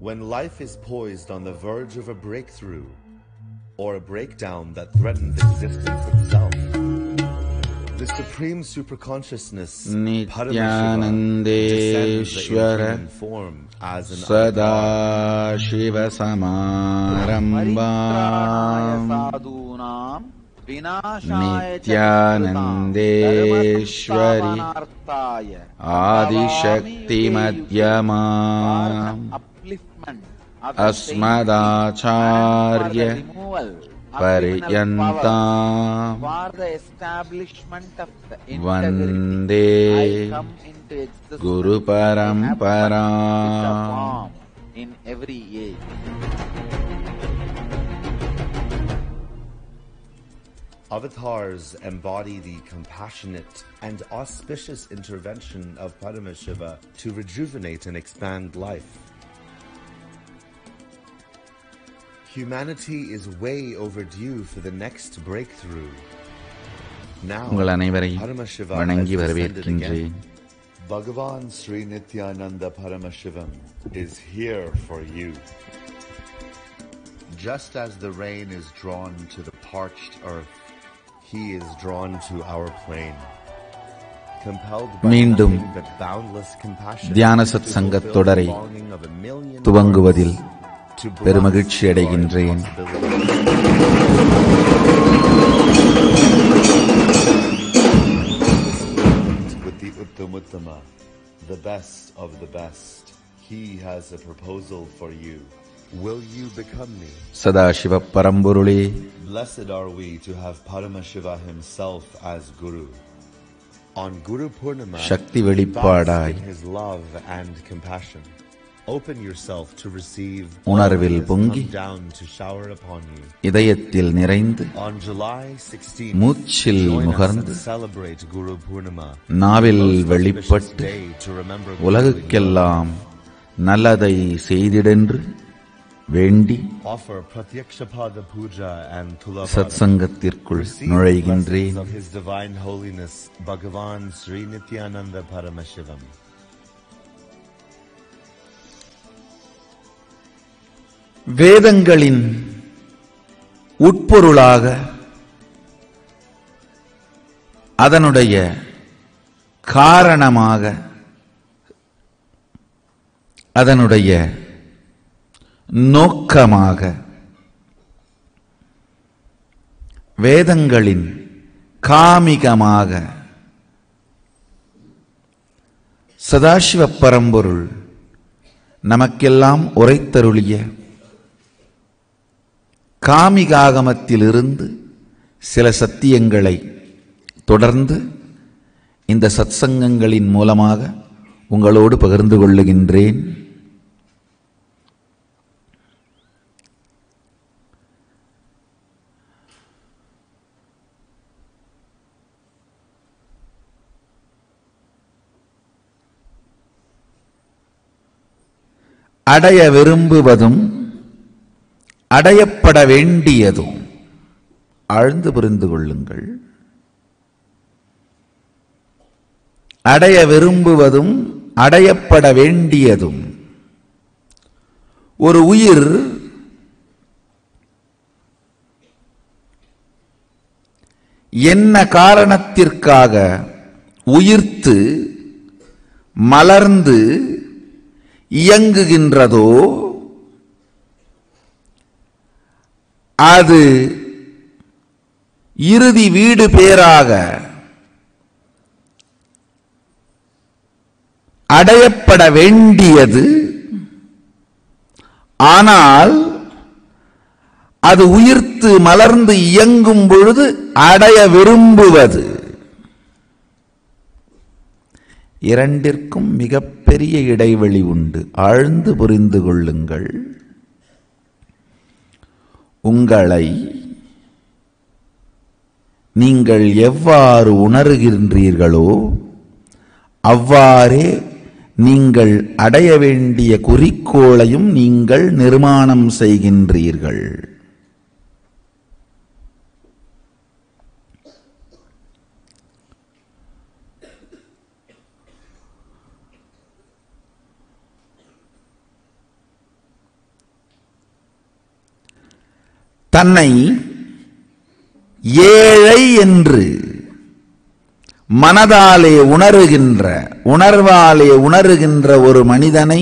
When life is poised on the verge of a breakthrough, or a breakdown that threatens existence itself, the supreme superconsciousness Nityanandeshwara Sadashiva Samarambam Nityanandeshwari Adishakti Madhyamam Asmadacharya Paryantam Vande Guru Paramparam. In every age. Avatars embody the compassionate and auspicious intervention of Paramashiva to rejuvenate and expand life. Humanity is way overdue for the next breakthrough. Now, Paramashiva has descended again. Bhagavan Sri Nityananda Paramashivam is here for you. Just as the rain is drawn to the parched earth, he is drawn to our plain. Compelled by nothing but boundless compassion தியான சத் சங்கத் தொடரை துவங்குவதில் பெருமகிழ்ச்சி அடைகின்றேன். The best of the best. He has a proposal for you. Will you become me? Sadashiva பரம்பொருளே, Blessed are we to have Paramashiva himself as Guru. On Guru Purnima, Sakthi வெளிப்பாடாய் his love and compassion. Open yourself to receive உணர்வில் பொங்கி down to shower upon you. இதயத்தில் நிறைந்து On July 16, மூச்சில் முகர்ந்து celebrate Guru Purnima. நாவில் வெளிப்பட்டு உலகுக்கெல்லாம் நல்லதை செய்திடென்று வேண்டி Offer Pratyakshapada Puja and Tulava. சத்சங்கத்திற்குள் நுழைகின்றேன். Of His Divine Holiness Bhagavan Sri Nityananda Paramashivam. வேதங்களின் உட்பொருளாக அதனுடைய காரணமாக அதனுடைய நோக்கமாக வேதங்களின் காமிகமாக சதாசிவ பரம்பொருள் நமக்கெல்லாம் உரைத்தருளிய காமிகாகமத்திலிருந்து சில சத்தியங்களை தொடர்ந்து இந்த சத்சங்கங்களின் மூலமாக உங்களோடு பகிர்ந்து கொள்ளுகின்றேன். அடைய விரும்புவதும் அடையப்பட வேண்டியதும் ஆழ்ந்து புரிந்து கொள்ளுங்கள். அடைய விரும்புவதும் அடையப்பட வேண்டியதும். ஒரு உயிர் என்ன காரணத்திற்காக உயிர்த்து மலர்ந்து இயங்குகின்றதோ அது இறுதி வீடு பேராக அடையப்பட வேண்டியது. ஆனால் அது உயிர்த்து மலர்ந்து இயங்கும் பொழுது அடைய விரும்புவது. இரண்டிற்கும் மிகப்பெரிய இடைவெளி உண்டு. ஆழ்ந்து புரிந்து கொள்ளுங்கள். உங்களை நீங்கள் எவ்வாறு உணர்கின்றீர்களோ அவ்வாறே நீங்கள் அடைய வேண்டிய குறிக்கோளையும் நீங்கள் நிர்மாணம் செய்கின்றீர்கள். தன்னை ஏழை என்று மனதாலே உணர்வாலே உணர்கின்ற ஒரு மனிதனை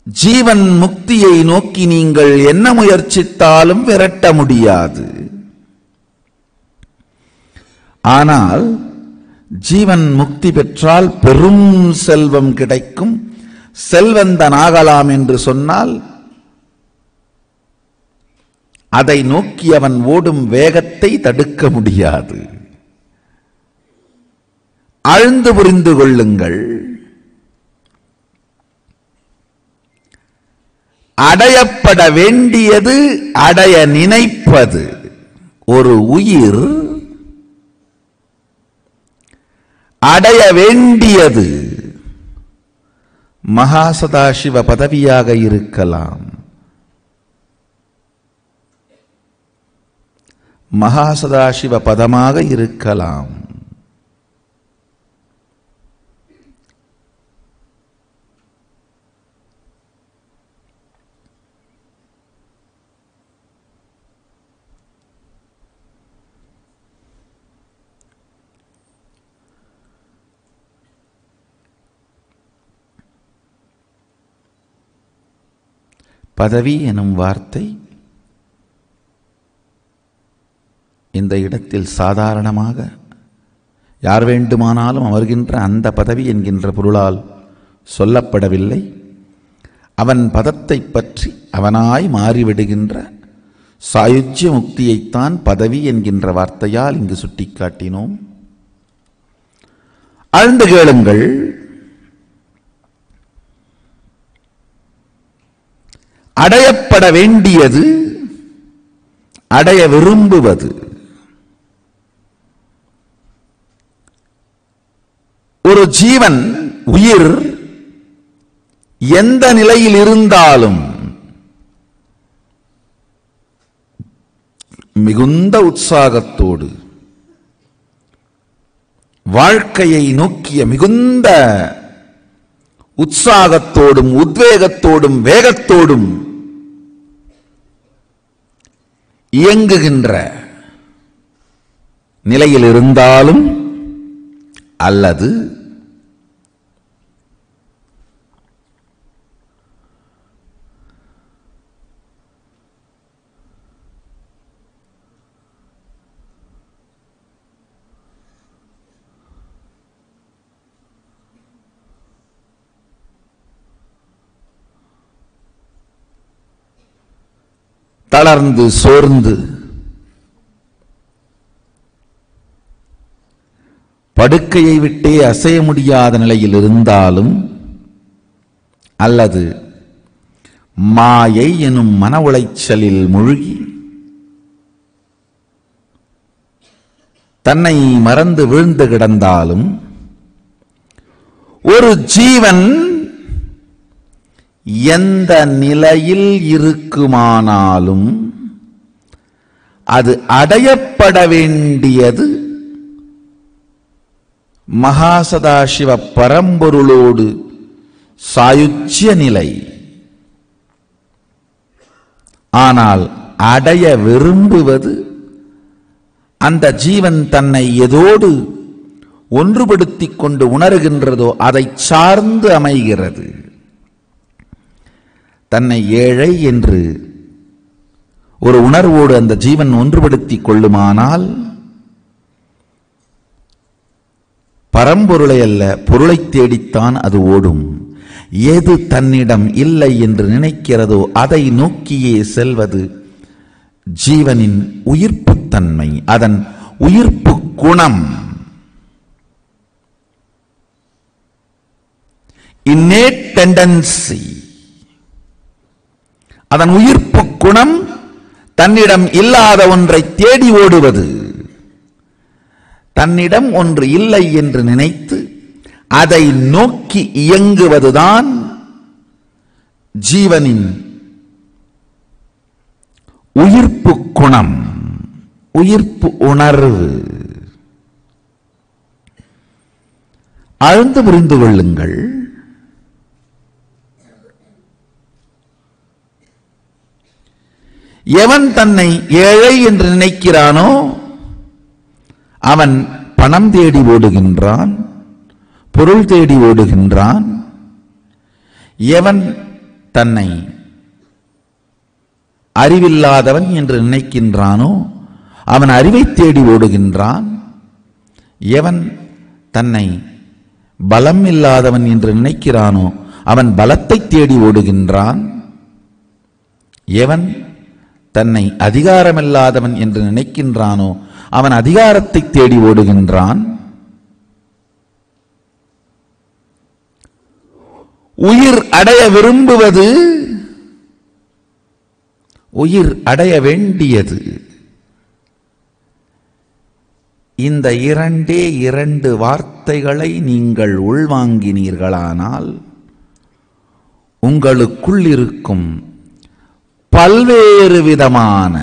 ஜீவன் முக்தியை நோக்கி நீங்கள் என்ன முயற்சித்தாலும் விரட்ட முடியாது. ஆனால் ஜீவன் முக்தி பெற்றால் பெரும் செல்வம் கிடைக்கும், செல்வந்தனாகலாம் என்று சொன்னால் அதை நோக்கி அவன் ஓடும் வேகத்தை தடுக்க முடியாது. ஆழ்ந்து புரிந்து கொள்ளுங்கள். அடையப்பட வேண்டியது அடைய நினைப்பது. ஒரு உயிர் அடைய வேண்டியது மகாசதாசிவ பதவியாக இருக்கலாம், மகாசதாசிவ பதமாக இருக்கலாம். பதவி எனும் வார்த்தை இந்த இடத்தில் சாதாரணமாக யார் வேண்டுமானாலும் அமர்கின்ற அந்த பதவி என்கின்ற பொருளால் சொல்லப்படவில்லை. அவன் பதத்தை பற்றி அவனாய் மாறிவிடுகின்ற சாயுஜ்ய முக்தியைத்தான் பதவி என்கின்ற வார்த்தையால் இங்கு சுட்டிக்காட்டினோம். ஆழ்ந்து கேளுங்கள். அடையப்பட வேண்டியது அடைய விரும்புவது. ஒரு ஜீவன் உயிர் எந்த நிலையில் இருந்தாலும் மிகுந்த உற்சாகத்தோடு வாழ்க்கையை நோக்கிய மிகுந்த உற்சாகத்தோடும் உத்வேகத்தோடும் வேகத்தோடும் இயங்குகின்ற நிலையில் இருந்தாலும் அல்லது தளர்ந்து சோர்ந்து படுக்கையை விட்டே அசைய முடியாத நிலையில் இருந்தாலும் அல்லது மாயை எனும் மன உளைச்சலில் மூழ்கி தன்னை மறந்து வீழ்ந்து கிடந்தாலும் ஒரு ஜீவன் எந்த நிலையில் இருக்குமானாலும் அது அடையப்பட வேண்டியது மகாசதாசிவ பரம்பொருளோடு சாயுஜ்ய நிலை. ஆனால் அடைய விரும்புவது அந்த ஜீவன் தன்னை எதோடு ஒன்றுபடுத்திக் கொண்டு உணர்கின்றதோ அதை சார்ந்து அமைகிறது. தன்னை ஏழை என்று ஒரு உணர்வோடு அந்த ஜீவன் ஒன்றுபடுத்திக் கொள்ளுமானால் பரம்பொருளை அல்ல பொருளை தேடித்தான் அது ஓடும். எது தன்னிடம் இல்லை என்று நினைக்கிறதோ அதை நோக்கியே செல்வது ஜீவனின் உயிர்ப்புத்தன்மை, அதன் உயிர்ப்பு குணம். innate tendency, அதன் உயிர்ப்பு குணம் தன்னிடம் இல்லாத ஒன்றை தேடி ஓடுவது. தன்னிடம் ஒன்று இல்லை என்று நினைத்து அதை நோக்கி இயங்குவதுதான் ஜீவனின் உயிர்ப்பு குணம், உயிர்ப்பு உணர்வு. ஆழ்ந்து புரிந்து கொள்ளுங்கள். எவன் தன்னை ஏழை என்று நினைக்கிறானோ அவன் பணம் தேடி ஓடுகின்றான், பொருள் தேடி ஓடுகின்றான். எவன் தன்னை அறிவில்லாதவன் என்று நினைக்கின்றானோ அவன் அறிவை தேடி ஓடுகின்றான். எவன் தன்னை பலம் இல்லாதவன் என்று நினைக்கிறானோ அவன் பலத்தை தேடி ஓடுகின்றான். எவன் தன்னை அதிகாரமில்லாதவன் என்று நினைக்கின்றானோ அவன் அதிகாரத்தை தேடி ஓடுகின்றான். உயிர் அடைய விரும்புவது உயிர் அடைய வேண்டியது. இந்த இரண்டே இரண்டு வார்த்தைகளை நீங்கள் உள்வாங்கினீர்களானால் உங்களுக்குள் இருக்கும் பல்வேறு விதமான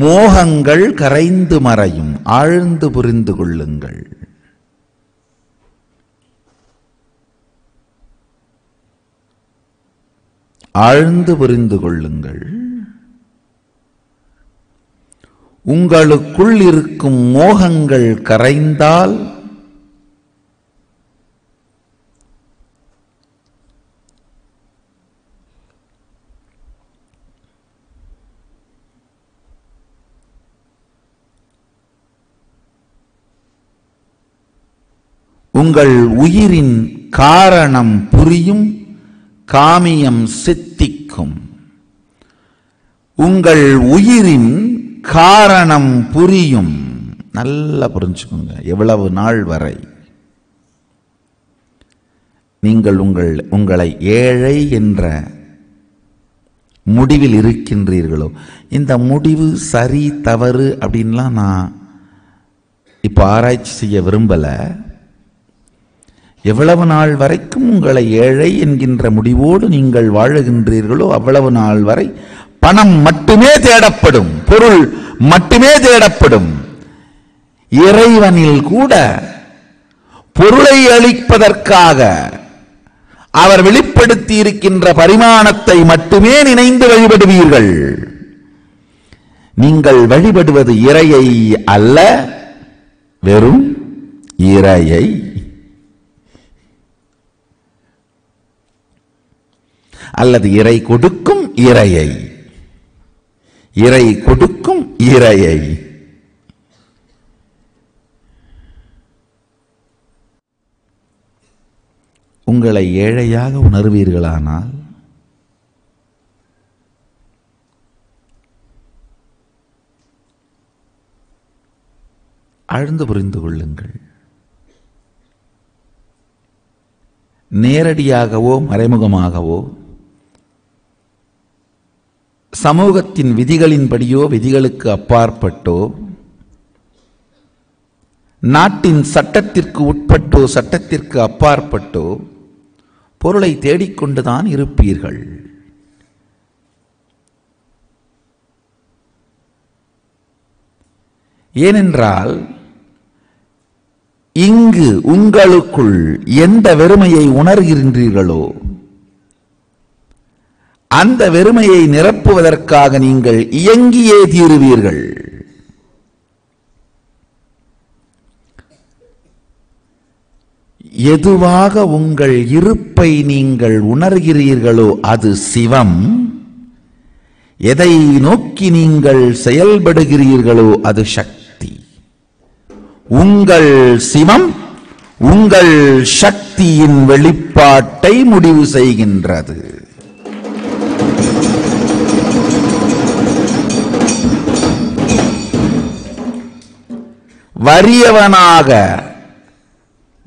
மோகங்கள் கரைந்து மறையும். ஆழ்ந்து புரிந்து கொள்ளுங்கள். ஆழ்ந்து புரிந்து கொள்ளுங்கள். உங்களுக்குள் இருக்கும் மோகங்கள் கரைந்தால் உங்கள் உயிரின் காரணம் புரியும், காமியம் சித்திக்கும். உங்கள் உயிரின் காரணம் புரியும். நல்லா புரிஞ்சுக்கோங்க. எவ்வளவு நாள் வரை நீங்கள் உங்களை ஏழை என்ற முடிவில் இருக்கின்றீர்களோ, இந்த முடிவு சரி தவறு அப்படின்லாம் நான் இப்போ ஆராய்ச்சி செய்ய விரும்பல. எவ்வளவு நாள் வரைக்கும் உங்களை ஏழை என்கின்ற முடிவோடு நீங்கள் வாழுகின்றீர்களோ அவ்வளவு நாள் வரை பணம் மட்டுமே தேடப்படும், பொருள் மட்டுமே தேடப்படும். இறைவனில் கூட பொருளை அளிப்பதற்காக அவர் வெளிப்படுத்தி இருக்கின்ற பரிமாணத்தை மட்டுமே நினைந்து வழிபடுவீர்கள். நீங்கள் வழிபடுவது இறையை அல்ல, வெறும் இறையை. அல்லது இறை கொடுக்கும் இறையை, இறை கொடுக்கும் இறையை. உங்களை ஏழையாக உணர்வீர்களானால் ஆழ்ந்து புரிந்து கொள்ளுங்கள். நேரடியாகவோ மறைமுகமாகவோ சமூகத்தின் விதிகளின்படியோ விதிகளுக்கு அப்பாற்பட்டோ நாட்டின் சட்டத்திற்கு உட்பட்டோ சட்டத்திற்கு அப்பாற்பட்டோ பொருளை தேடிக்கொண்டுதான் இருப்பீர்கள். ஏனென்றால் இங்கு உங்களுக்குள் எந்த வெறுமையை உணர்கின்றீர்களோ அந்த வெறுமையை நிரப்புவதற்காக நீங்கள் இயங்கியே தீருவீர்கள். எதுவாக உங்கள் இருப்பை நீங்கள் உணர்கிறீர்களோ அது சிவம். எதை நோக்கி நீங்கள் செயல்படுகிறீர்களோ அது சக்தி. உங்கள் சிவம் உங்கள் சக்தியின் வெளிப்பாட்டை முடிவு செய்கின்றது.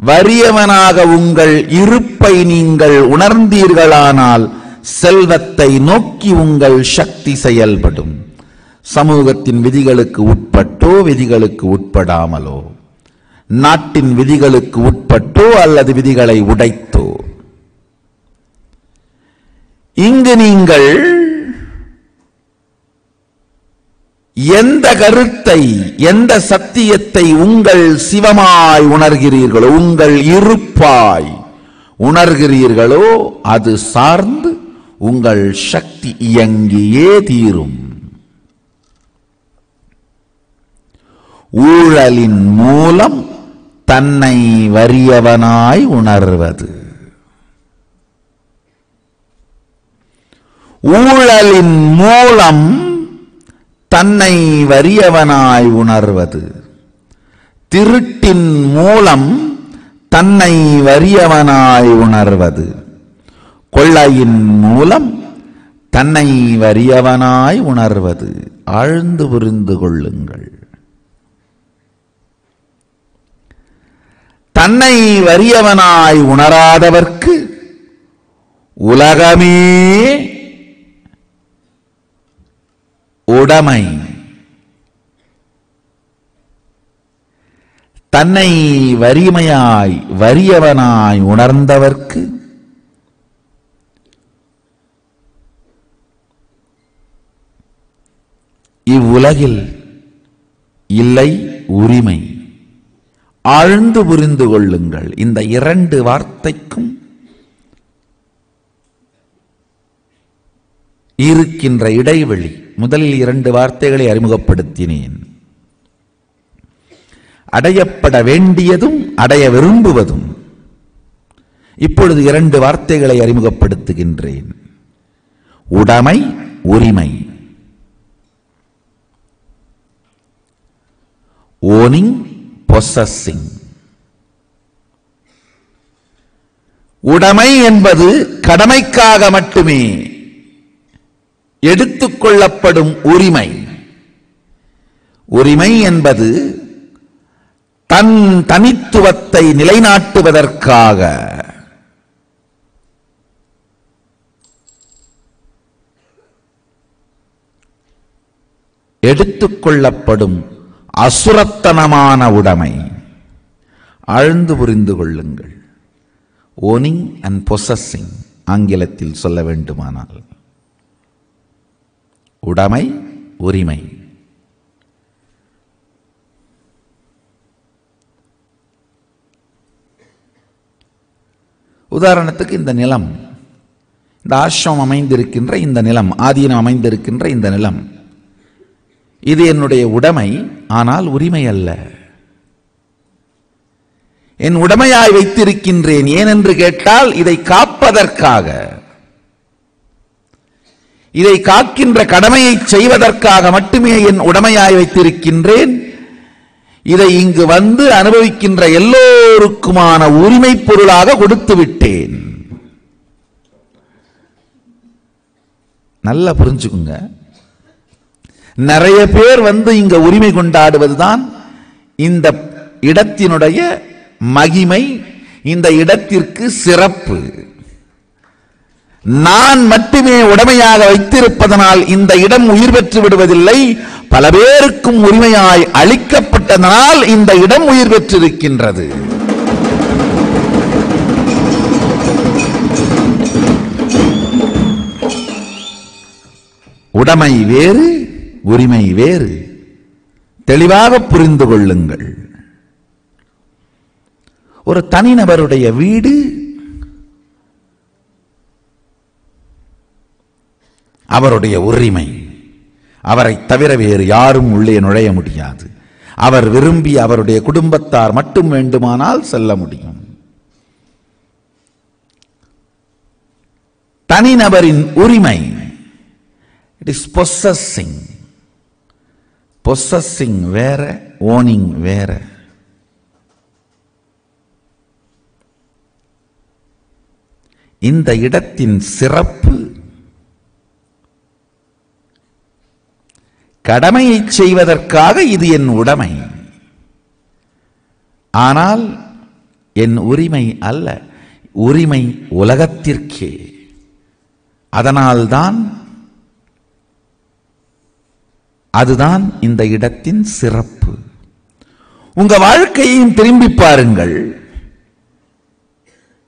வறியவனாக உங்கள் இருப்பை நீங்கள் உணர்ந்தீர்களானால் செல்வத்தை நோக்கி உங்கள் சக்தி செயல்படும். சமூகத்தின் விதிகளுக்கு உட்பட்டோ விதிகளுக்கு உட்படாமலோ, நாட்டின் விதிகளுக்கு உட்பட்டோ அல்லது விதிகளை உடைத்தோ, இங்கு நீங்கள் எந்த கருத்தை எந்த சத்தியத்தை உங்கள் சிவமாய் உணர்கிறீர்களோ, உங்கள் இருப்பாய் உணர்கிறீர்களோ அது சார்ந்து உங்கள் சக்தி இயங்கியே தீரும். ஊழலின் மூலம் தன்னை வறியவனாய் உணர்வது. ஊழலின் மூலம் தன்னை வறியவனாய் உணர்வது. திருட்டின் மூலம் தன்னை வறியவனாய் உணர்வது. கொள்ளையின் மூலம் தன்னை வறியவனாய் உணர்வது. ஆழ்ந்து புரிந்து கொள்ளுங்கள். தன்னை வறியவனாய் உணராதவர்க்கு உலகமே உடைமை. தன்னை வறியவனாய் உணர்ந்தவர்க்கு இவ்வுலகில் இல்லை உரிமை. ஆழ்ந்து புரிந்து கொள்ளுங்கள். இந்த இரண்டு வார்த்தைக்கும் இருக்கின்ற இடைவெளி. முதலில் இரண்டு வார்த்தைகளை அறிமுகப்படுத்தினேன். அடையப்பட வேண்டியதும் அடைய விரும்புவதும். இப்பொழுது இரண்டு வார்த்தைகளை அறிமுகப்படுத்துகின்றேன். உடைமை, உரிமை. Owning, possessing. உடைமை என்பது கடமைக்காக மட்டுமே எடுத்துக்கொள்ளப்படும் உரிமை. உரிமை என்பது தன் தனித்துவத்தை நிலைநாட்டுவதற்காக எடுத்துக்கொள்ளப்படும் அசுரத்தனமான உடைமை. ஆழ்ந்து புரிந்து கொள்ளுங்கள். ஓனிங் அண்ட் பொசஸிங் ஆங்கிலத்தில் சொல்ல வேண்டுமானால் உடைமை, உரிமை. உதாரணத்துக்கு இந்த நிலம், இந்த ஆசிரமம் அமைந்திருக்கின்ற இந்த நிலம், ஆதீனம் அமைந்திருக்கின்ற இந்த நிலம், இது என்னுடைய உடைமை. ஆனால் உரிமை அல்ல. என் உடைமையாய் வைத்திருக்கின்றேன். ஏனென்று கேட்டால் இதை காப்பதற்காக, இதை காக்கின்ற கடமையை செய்வதற்காக மட்டுமே என் உடைமையாய் வைத்திருக்கின்றேன். இதை இங்கு வந்து அனுபவிக்கின்ற எல்லோருக்குமான உரிமை பொருளாக கொடுத்து விட்டேன். நல்லா புரிஞ்சுக்குங்க. நிறைய பேர் வந்து இங்க உரிமை கொண்டாடுவதுதான் இந்த இடத்தினுடைய மகிமை, இந்த இடத்திற்கு சிறப்பு. நான் மட்டுமே உடைமையாக வைத்திருப்பதனால் இந்த இடம் உயிர் பெற்று விடுவதில்லை. பல பேருக்கும் உரிமையாய் அளிக்கப்பட்டதனால் இந்த இடம் உயிர் பெற்றிருக்கின்றது. உடைமை வேறு, உரிமை வேறு. தெளிவாக புரிந்து கொள்ளுங்கள். ஒரு தனிநபருடைய வீடு அவருடைய உரிமை. அவரை தவிர வேறு யாரும் உள்ளே நுழைய முடியாது. அவர் விரும்பி அவருடைய குடும்பத்தார் மட்டும் வேண்டுமானால் செல்ல முடியும். தனிநபரின் உரிமை, இட் இஸ் பொசஸிங். பொசஸிங் வேற, ஓனிங் வேற. இந்த இடத்தின் சிறப்பு கடமையை செய்வதற்காக இது என் உடைமை. ஆனால் என் உரிமை அல்ல. உரிமை உலகத்திற்கே. அதனால்தான் அதுதான் இந்த இடத்தின் சிறப்பு. உங்க வாழ்க்கையையும் திரும்பி பாருங்கள்.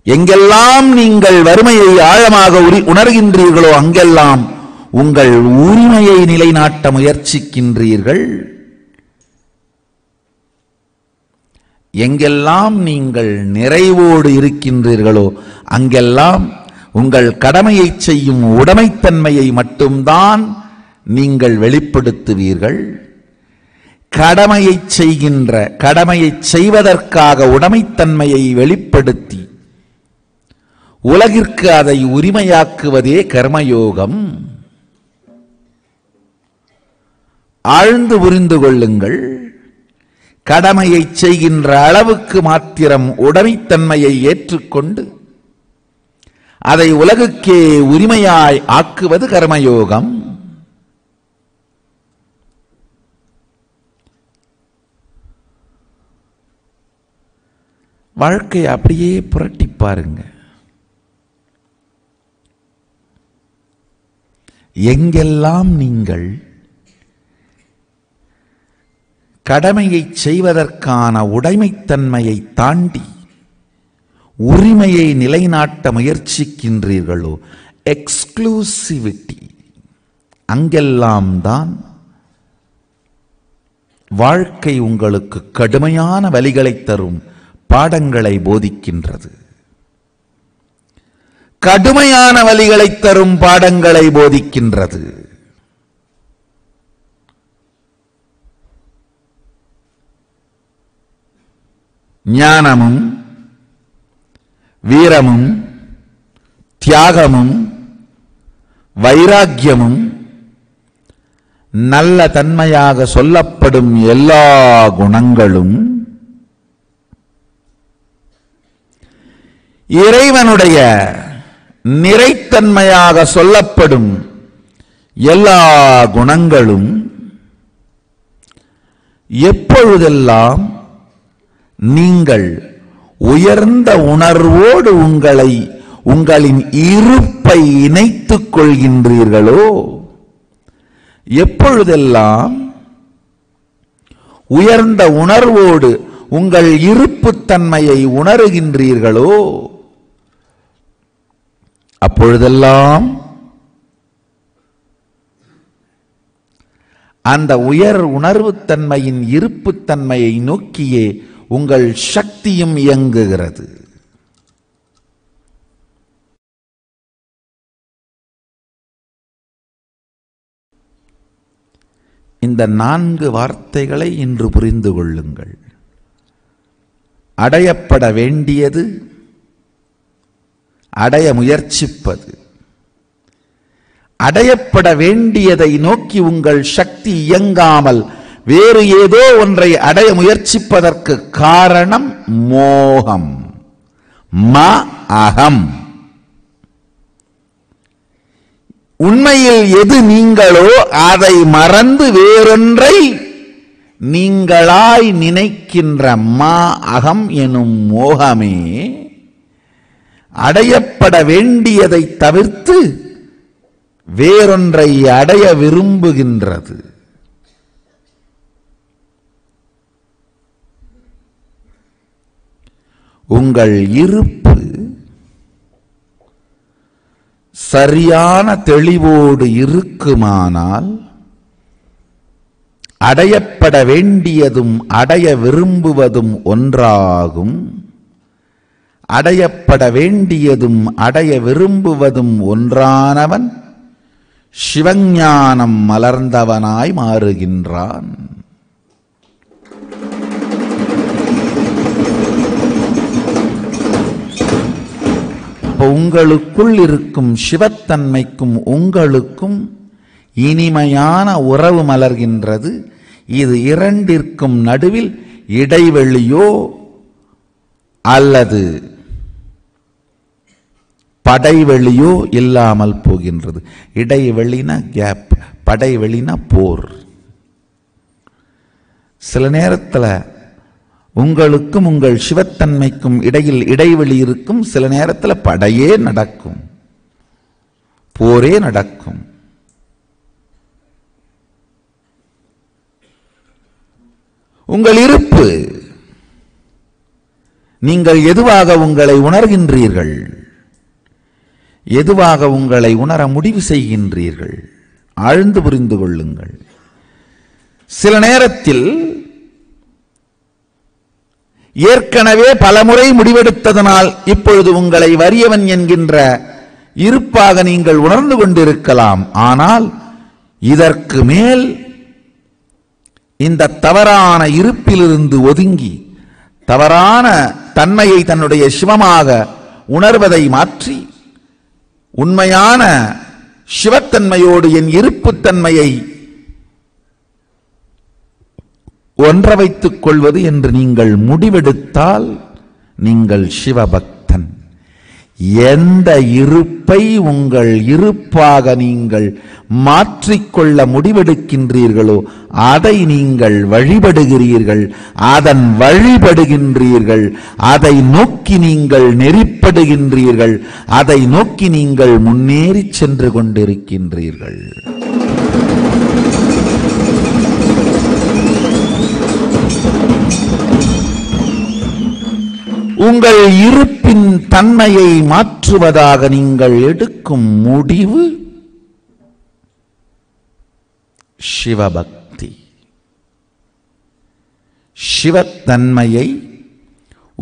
எங்கெல்லாம் நீங்கள் வறுமையை ஆழமாக உணர்கின்றீர்களோ அங்கெல்லாம் உங்கள் உரிமையை நிலைநாட்ட முயற்சிக்கின்றீர்கள். எங்கெல்லாம் நீங்கள் நிறைவோடு இருக்கின்றீர்களோ அங்கெல்லாம் உங்கள் கடமையை செய்யும் உடைமைத்தன்மையை மட்டும்தான் நீங்கள் வெளிப்படுத்துவீர்கள். கடமையை செய்வதற்காக உடைமைத்தன்மையை வெளிப்படுத்தி உலகிற்கு அதை உரிமையாக்குவதே கர்மயோகம். ஆழ்ந்து புரிந்து கொள்ளுங்கள். கடமையை செய்கின்ற அளவுக்கு மாத்திரம் உடைமைத்தன்மையை ஏற்றுக்கொண்டு அதை உலகுக்கே உரிமையாய் ஆக்குவது கர்மயோகம். வாழ்க்கை அப்படியே புரட்டி பாருங்க. எங்கெல்லாம் நீங்கள் கடமையை செய்வதற்கான உடைமைத்தன்மையை தாண்டி உரிமையை நிலைநாட்ட முயற்சிக்கின்றீர்களோ, எக்ஸ்க்ளூசிவிட்டி, அங்கெல்லாம் தான் வாழ்க்கை உங்களுக்கு கடுமையான வலிகளை தரும் பாடங்களை போதிக்கின்றது. கடுமையான வலிகளை தரும் பாடங்களை போதிக்கின்றது. ஞானமும் வீரமும் தியாகமும் வைராக்கியமும் நல்ல தன்மையாக சொல்லப்படும் எல்லா குணங்களும் இறைவனுடைய நிறைத்தன்மையாக சொல்லப்படும் எல்லா குணங்களும் எப்பொழுதெல்லாம் நீங்கள் உயர்ந்த உணர்வோடு உங்களின் இருப்பை இணைத்துக் கொள்கின்றீர்களோ, எப்பொழுதெல்லாம் உயர்ந்த உணர்வோடு உங்கள் இருப்புத்தன்மையை உணருகின்றீர்களோ, அப்பொழுதெல்லாம் அந்த உயர் உணர்வுத்தன்மையின் இருப்புத்தன்மையை நோக்கியே உங்கள் சக்தியும் இயங்குகிறது. இந்த 4 வார்த்தைகளை இன்று புரிந்து கொள்ளுங்கள். அடையப்பட வேண்டியது, அடைய முயற்சிப்பது. அடையப்பட வேண்டியதை நோக்கி உங்கள் சக்தி இயங்காமல் வேறு ஏதோ ஒன்றை அடைய முயற்சிப்பதற்கு காரணம் மோகம், அகம். உண்மையில் எது நீங்களோ அதை மறந்து வேறொன்றை நீங்களாய் நினைக்கின்ற அகம் எனும் மோகமே அடையப்பட வேண்டியதை தவிர்த்து வேறொன்றை அடைய விரும்புகின்றது. உங்கள் இருப்பு சரியான தெளிவோடு இருக்குமானால் அடையப்பட வேண்டியதும் அடைய விரும்புவதும் ஒன்றாகும். அடையப்பட வேண்டியதும் அடைய விரும்புவதும் ஒன்றானவன் சிவஞானம் மலர்ந்தவனாய் மாறுகின்றான். உங்களுக்குள் இருக்கும் சிவத்தன்மைக்கும் உங்களுக்கும் இனிமையான உறவு மலர்கின்றது. இது இரண்டிற்கும் நடுவில் இடைவெளியோ அல்லது படைவெளியோ இல்லாமல் போகின்றது. இடைவெளினா கேப், படைவெளினா போர். சில நேரத்தில் உங்களுக்கும் உங்கள் சிவத்தன்மைக்கும் இடையில் இடைவெளி இருக்கும். சில நேரத்தில் படையே நடக்கும், போரே நடக்கும். உங்கள் இருப்பு, நீங்கள் எதுவாக உங்களை உணர்கின்றீர்கள், எதுவாக உங்களை உணர முடிவு செய்கின்றீர்கள், ஆழ்ந்து புரிந்து கொள்ளுங்கள். சில நேரத்தில் ஏற்கனவே பலமுறை முடிவெடுத்ததனால் இப்பொழுது உங்களை வறியவன் என்கின்ற இருப்பாக நீங்கள் உணர்ந்து கொண்டிருக்கலாம். ஆனால் இதற்கு மேல் இந்த தவறான இருப்பிலிருந்து ஒதுங்கி தவறான தன்மையை தன்னுடைய சிவமாக உணர்வதை மாற்றி உண்மையான சிவத்தன்மையோடு என் இருப்புத்தன்மையை ஒன்ற வைத்துக் கொள்வது என்று நீங்கள் முடிவெடுத்தால் நீங்கள் சிவபக்தன். எந்த இருப்பை உங்கள் இருப்பாக நீங்கள் மாற்றிக்கொள்ள முடிவெடுக்கின்றீர்களோ அதை நீங்கள் வழிபடுகிறீர்கள், அதன் வழிபடுகின்றீர்கள், அதை நோக்கி நீங்கள் நெறிப்படுகின்றீர்கள், அதை நோக்கி நீங்கள் முன்னேறி சென்று கொண்டிருக்கின்றீர்கள். உங்கள் இருப்பின் தன்மையை மாற்றுவதாக நீங்கள் எடுக்கும் முடிவு சிவபக்தி. சிவத்தன்மையை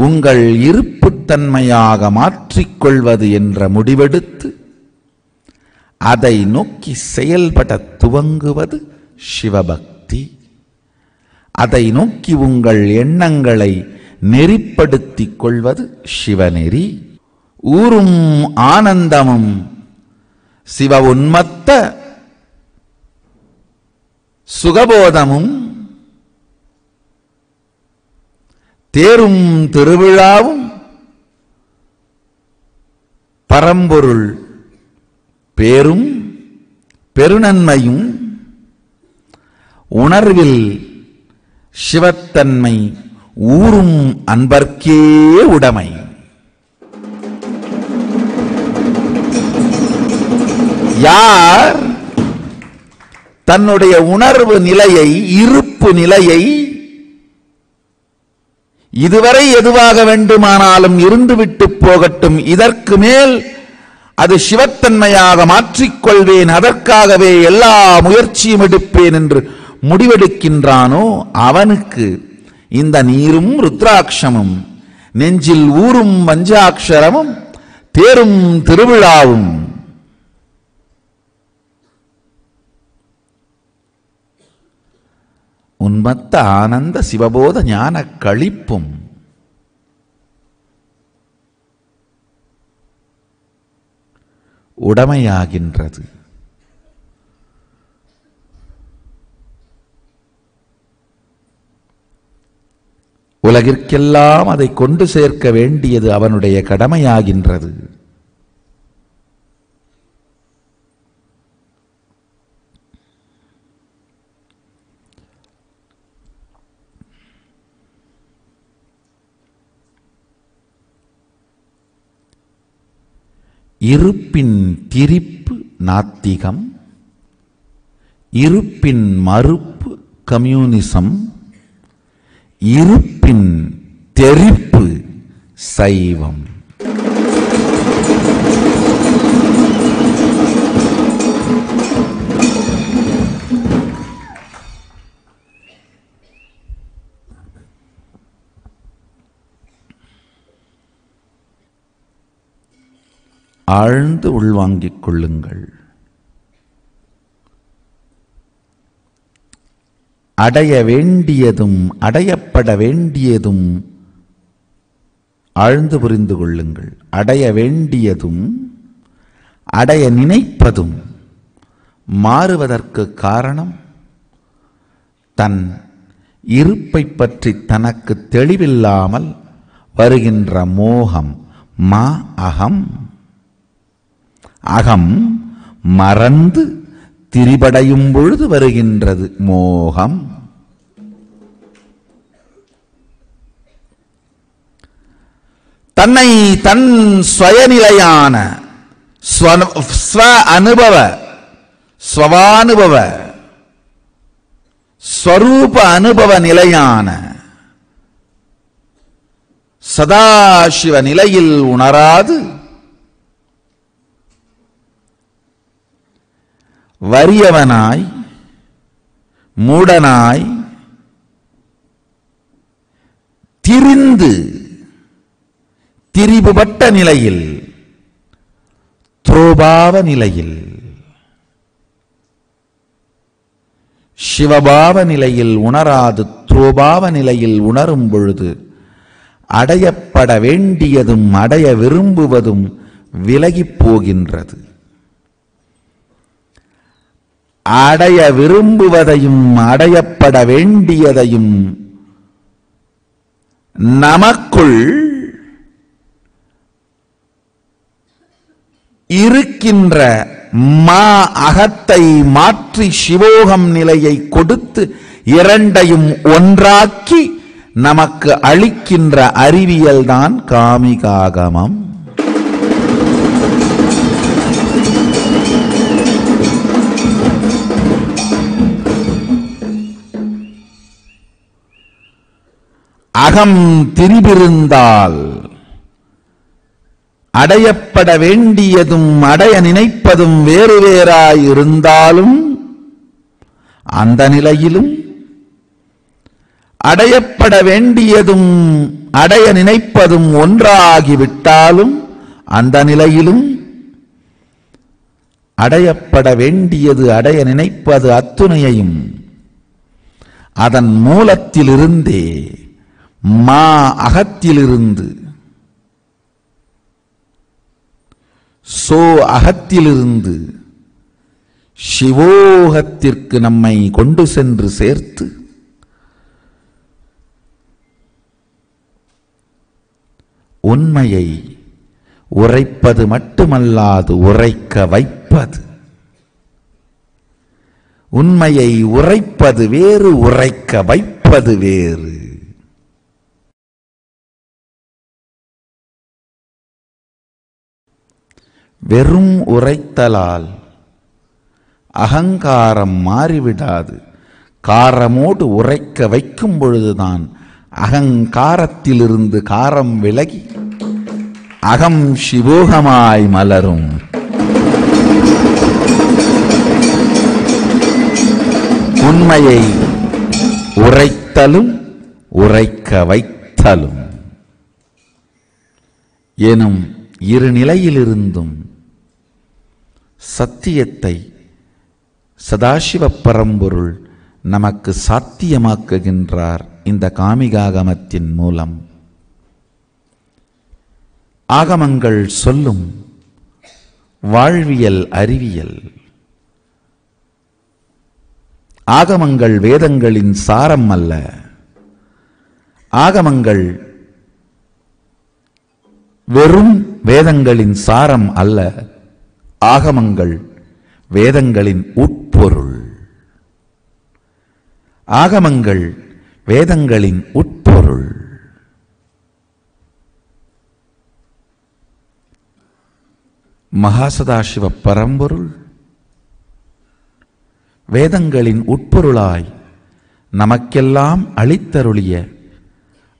உங்கள் இருப்புத்தன்மையாக மாற்றிக்கொள்வது என்ற முடிவெடுத்து அதை நோக்கி செயல்பட துவங்குவது சிவபக்தி. அதை நோக்கி உங்கள் எண்ணங்களை நெறிப்படுத்திக் கொள்வது சிவநெறி. ஊரும் ஆனந்தமும் சிவ உன்மத்த சுகபோதமும் தேரும் திருவிழாவும் பரம்பொருள் பேரும் பெருநன்மையும் உணர்வில் சிவத்தன்மை ஊரும் அன்பர்க்கே உடைமை. யார் தன்னுடைய உணர்வு நிலையை, இருப்பு நிலையை இதுவரை எதுவாக வேண்டுமானாலும் இருந்துவிட்டு போகட்டும், இதற்கு மேல் அது சிவத்தன்மையாக மாற்றிக்கொள்வேன், அதற்காகவே எல்லா முயற்சியும் எடுப்பேன் என்று முடிவெடுக்கின்றானோ அவனுக்கு இந்த நீரும் ருத்ராட்சமும் நெஞ்சில் ஊரும் பஞ்சாட்சரமும் தேரும் திருவிழாவும் உன்மத்த ஆனந்த சிவபோத ஞான களிப்பும் உடைமையாகின்றது. உலகிற்கெல்லாம் அதை கொண்டு சேர்க்க வேண்டியது அவனுடைய கடமையாகின்றது. இருப்பின் திரிப்பு நாத்திகம், இருப்பின் மறுப்பு கம்யூனிசம், இருப்பின் தெரிப்பு சைவம். ஆழ்ந்து உள்வாங்கிக் கொள்ளுங்கள். அடைய வேண்டியதும் அடையப்பட வேண்டியதும் ஆழ்ந்து புரிந்து கொள்ளுங்கள். அடைய வேண்டியதும் அடைய நினைப்பதும் மாறுவதற்கு காரணம் தன் இருப்பை பற்றி தனக்கு தெளிவில்லாமல் வருகின்ற மோகம். மா அகம், அகம் மறந்து திரிபடையும் பொழுது வருகின்றது மோகம். தன்னை தன் சுயநிலையான ஸ்வ அனுபவ ஸ்வவானுபவ ஸ்வரூப அனுபவ நிலையான சதாசிவ நிலையில் உணராது வறியவனாய் மூடனாய் திரிந்து திரிபுபட்ட நிலையில், துரோபாவ நிலையில், சிவபாவ நிலையில் உணராது துரோபாவ நிலையில் உணரும் பொழுது அடையப்பட வேண்டியதும் அடைய விரும்புவதும் விலகிப் போகின்றது. அடைய விரும்புவதையும் அடையப்பட வேண்டியதையும் நமக்குள் இருக்கின்ற மா அகத்தை மாற்றி சிவோகம் நிலையை கொடுத்து இரண்டையும் ஒன்றாக்கி நமக்கு அளிக்கின்ற அறிவியல் தான் காமிகாகமம். அகம் திரிபிருந்தால் அடையப்பட வேண்டியதும் அடைய நினைப்பதும் வேறு வேறாயிருந்தாலும் அந்த நிலையிலும், அடையப்பட வேண்டியதும் அடைய நினைப்பதும் ஒன்றாகிவிட்டாலும் அந்த நிலையிலும், அடையப்பட வேண்டியது அடைய நினைப்பது அத்துணையையும் அதன் மூலத்திலிருந்தே மா அகத்திலிருந்து சோ அகத்திலிருந்து சிவோகத்திற்கு நம்மை கொண்டு சென்று சேர்த்து உண்மையை உரைப்பது மட்டுமல்லாது உரைக்க வைப்பது. உண்மையை உரைப்பது வேறு, உரைக்க வைப்பது வேறு. வெறும் உரைத்தலால் அகங்காரம் மாறிவிடாது. காரமோடு உரைக்க வைக்கும் பொழுதுதான் அகங்காரத்திலிருந்து காரம் விலகி அகம் சிவோகமாய் மலரும். உண்மையை உரைத்தலும் உரைக்க வைத்தலும் எனும் இரு நிலையிலிருந்தும் சத்தியத்தை சதாசிவ பரம்பொருள் நமக்கு சாத்தியமாக்குகின்றார் இந்த காமிகாகமத்தின் மூலம். ஆகமங்கள் சொல்லும் வாழ்வியல் அறிவியல், ஆகமங்கள் வேதங்களின் சாரம் அல்ல. ஆகமங்கள் வெறும் வேதங்களின் சாரம் அல்ல. ஆகமங்கள் வேதங்களின் உட்பொருள். ஆகமங்கள் வேதங்களின் உட்பொருள். மகாசதாசிவ பரம்பொருள் வேதங்களின் உட்பொருளாய் நமக்கெல்லாம் அளித்தருளிய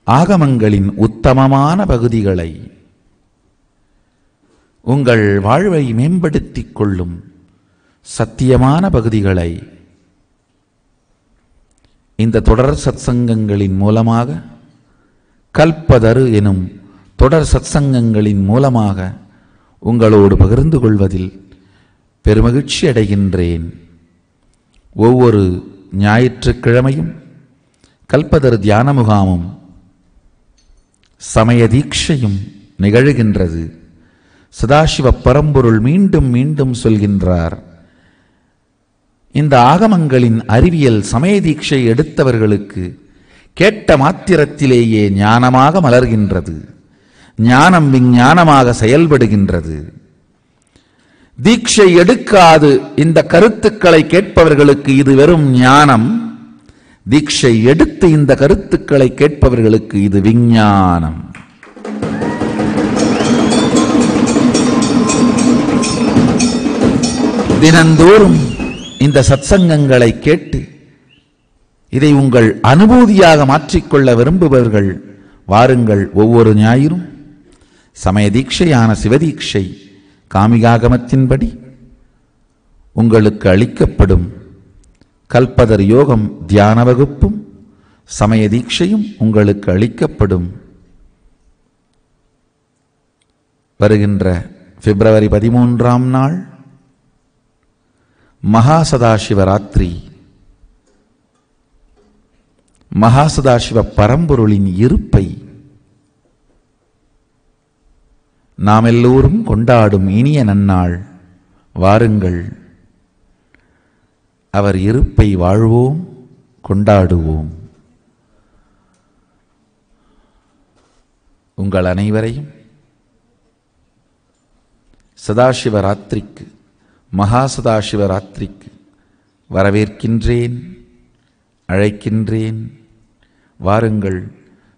ஆகமங்களின் உத்தமமான பகுதிகளை, உங்கள் வாழ்வை மேம்படுத்திக் கொள்ளும் சத்தியமான பகுதிகளை இந்த தொடர் சத்சங்கங்களின் மூலமாக, கல்பதரு எனும் தொடர் சத்சங்கங்களின் மூலமாக உங்களோடு பகிர்ந்து கொள்வதில் பெருமகிழ்ச்சி அடைகின்றேன். ஒவ்வொரு ஞாயிற்றுக்கிழமையும் கல்பதரு தியான முகாமும் சமய தீட்சையும் நிகழ்கின்றது. சதாசிவ பரம்பொருள் மீண்டும் மீண்டும் சொல்கின்றார், இந்த ஆகமங்களின் அறிவியல் சமய தீட்சை எடுத்தவர்களுக்கு கேட்ட மாத்திரத்திலேயே ஞானமாக மலர்கின்றது. ஞானம் விஞ்ஞானமாக செயல்படுகின்றது. தீட்சை எடுக்காது இந்த கருத்துக்களை கேட்பவர்களுக்கு இது வெறும் ஞானம். தீட்சை எடுத்து இந்த கருத்துக்களை கேட்பவர்களுக்கு இது விஞ்ஞானம். தினந்தோறும் இந்த சத்சங்கங்களை கேட்டு இதை உங்கள் அனுபூதியாக மாற்றிக்கொள்ள விரும்புபவர்கள் வாருங்கள். ஒவ்வொரு ஞாயிறும் சமய தீட்சையான சிவதீட்சை காமிகாகமத்தின்படி உங்களுக்கு அளிக்கப்படும் கல்பதர் யோகம் தியான வகுப்பும் சமய தீட்சையும் உங்களுக்கு அளிக்கப்படும். வருகின்ற பிப்ரவரி 13ஆம் நாள் மகா சதாசிவராத்திரி. மகா சதாசிவ பரம்பொருளின் இருப்பை நாம் எல்லோரும் கொண்டாடும் இனிய நன்னாள். வாருங்கள், அவர் இருப்பை வாழ்வோம், கொண்டாடுவோம். உங்கள் அனைவரையும் சதாசிவராத்திரிக்கு, மகா சதாசிவராத்திரிக்கு வரவேற்கின்றேன், அழைக்கின்றேன். வாருங்கள்,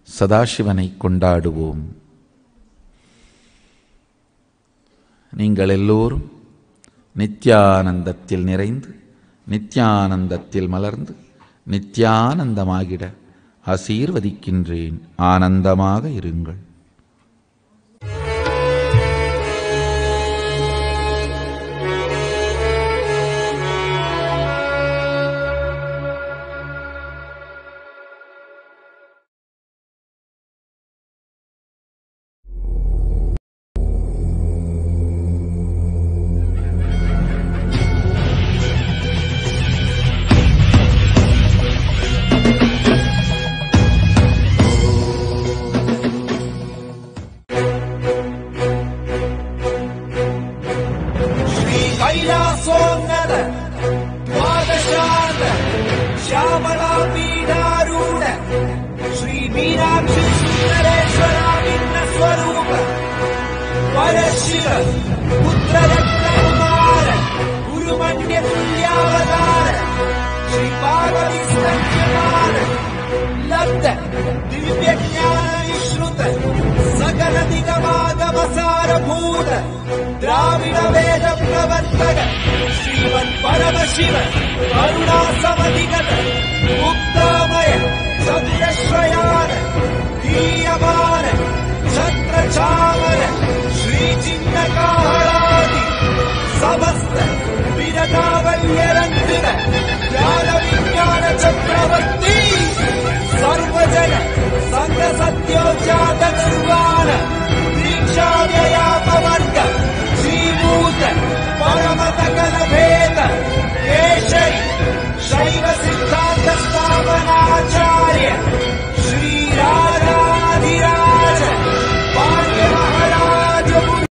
சதாசிவனை கொண்டாடுவோம். நீங்கள் எல்லோரும் நித்யானந்தத்தில் நிறைந்து, நித்யானந்தத்தில் மலர்ந்து, நித்யானந்தமாகிட ஆசீர்வதிக்கின்றேன். ஆனந்தமாக இருங்கள். द्राविड वेद प्रवर्तक श्रीमन् परमशिव करुणा समधिगत मुक्तामय चतुरश्रयान धीयमान छत्रचामर श्रीचिन्नकाहलादि समस्त विरतावल्यरन्दित ज्ञान विज्ञान चक्रवर्ती सर्वजन संघ सत्योजात निर्वाण